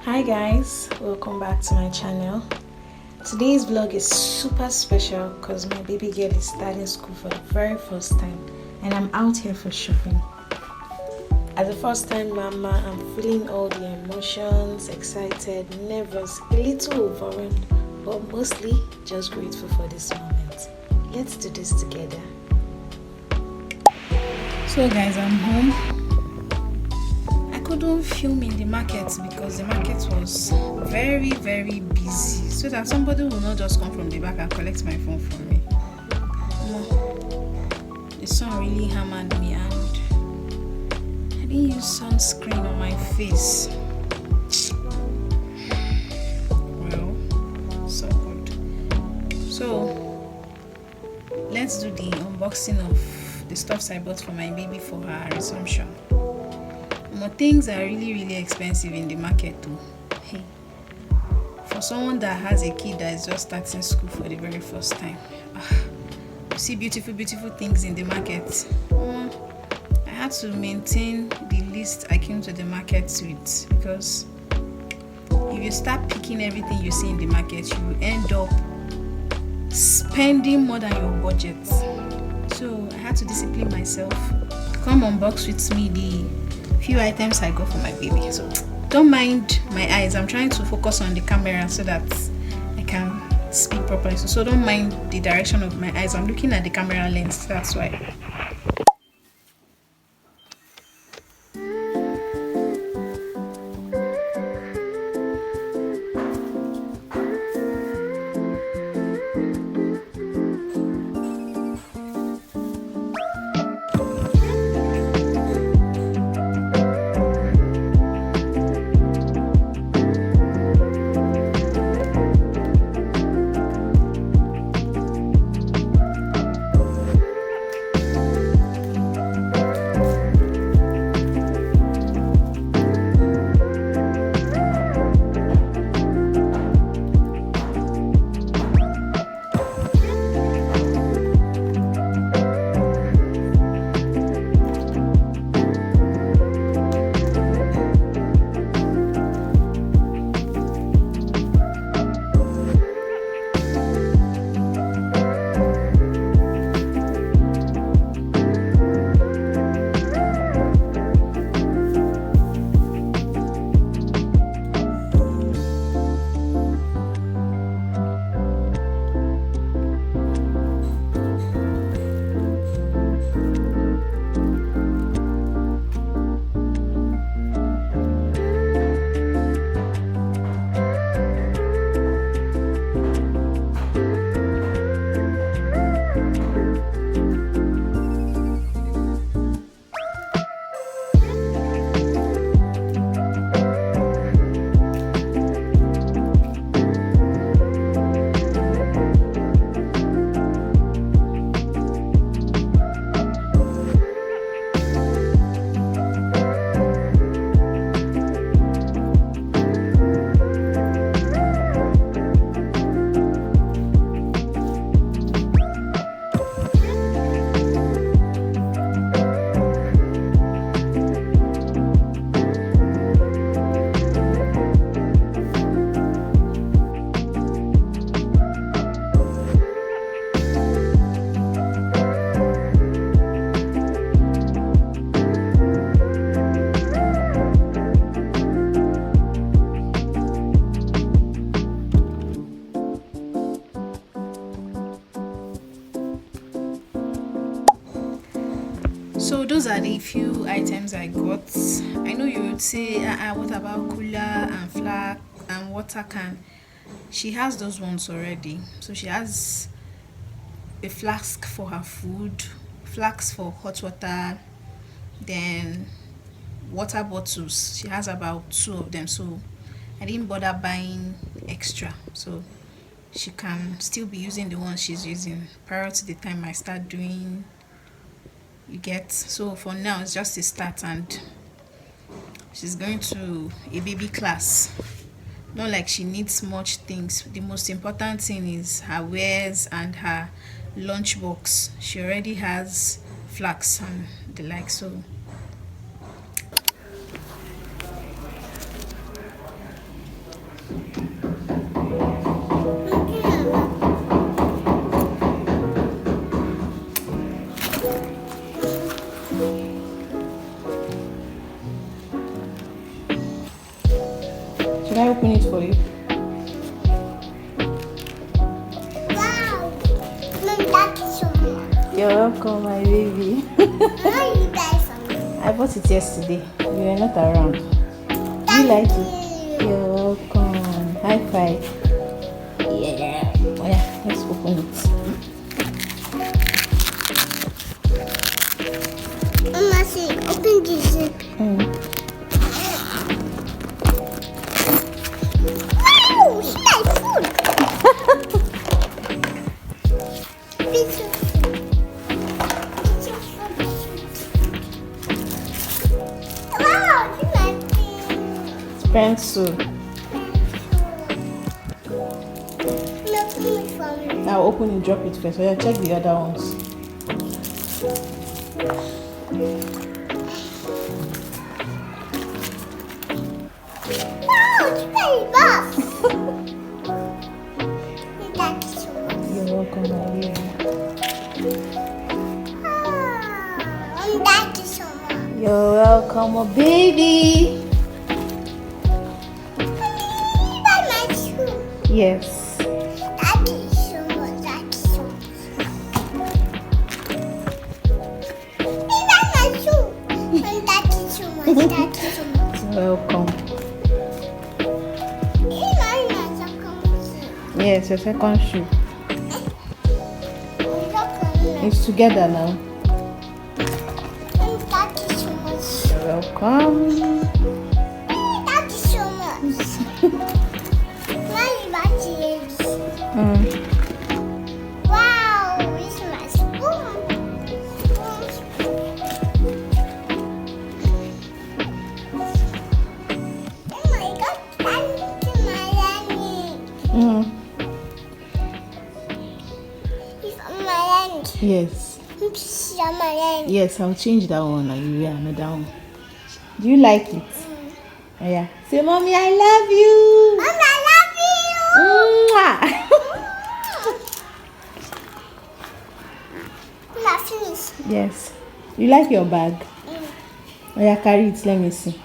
Hi guys, welcome back to my channel. Today's vlog is super special because my baby girl is starting school for the very first time and I'm out here for shopping. As a first time mama, I'm feeling all the emotions, excited, nervous, a little overwhelmed, but mostly just grateful for this moment. Let's do this together. So guys, I'm home. I couldn't film in the market because the market was very busy, so that somebody will not just come from the back and collect my phone from me. The sun really hammered me and I didn't use sunscreen on my face. Well, so good. So let's do the unboxing of the stuffs I bought for my baby for her resumption. More things are really expensive in the market too. Hey, for someone that has a kid that is just starting school for the very first time, you see beautiful things in the market. I had to maintain the list I came to the market with, because if you start picking everything you see in the market, you will end up spending more than your budget. So I had to discipline myself. Come unbox with me the few items I got for my baby. So don't mind my eyes, I'm trying to focus on the camera so that I can speak properly. So don't mind the direction of my eyes, I'm looking at the camera lens, that's why. So those are the few items I got. I know you would say, what about cooler and flask and water can? She has those ones already. So she has a flask for her food, flask for hot water, then water bottles. She has about 2 of them. So I didn't bother buying extra. So she can still be using the ones she's using prior to the time I start doing, you get. So for now it's just a start, and she's going to a baby class. Not like she needs much things. The most important thing is her wares and her lunchbox. She already has flax and the like. So Should I open it for you? Wow. Thank you so much. You're welcome, my baby. How you guys for me? I bought it yesterday. You were not around. Do you like it? You're welcome. High five. Yeah. Oh yeah, let's open it. Mama, see, open this zip. Wow, it's my food. It's your food. It's your food. Wow, it's my food. Pencil. Open it for me. Now open and drop it first. So yeah, check the other ones. Wow, it's very buff. Thank you so much. You're welcome, my baby. Thank you so much. You're welcome, my baby. Buy my shoe. Yes. Thank you so much. Thank you so much. Buy my shoe. Thank you so much. Thank you so much. You're welcome. Buy my second shoe. Yes, your second shoe. Thank It's together now. you so much. You're welcome. Thank you so much. My battery. Wow, it's my spoon. Oh my God, thank you, my Randy. It's on my hand. Yes. It's on my hand. Yes, I'll change that one and you wear another one. Do you like it? Oh, yeah. Say, Mommy, I love you. Mom, I love you. Mwah. Not finished. Yes. You like your bag? Oh, yeah, carry it. Let me see.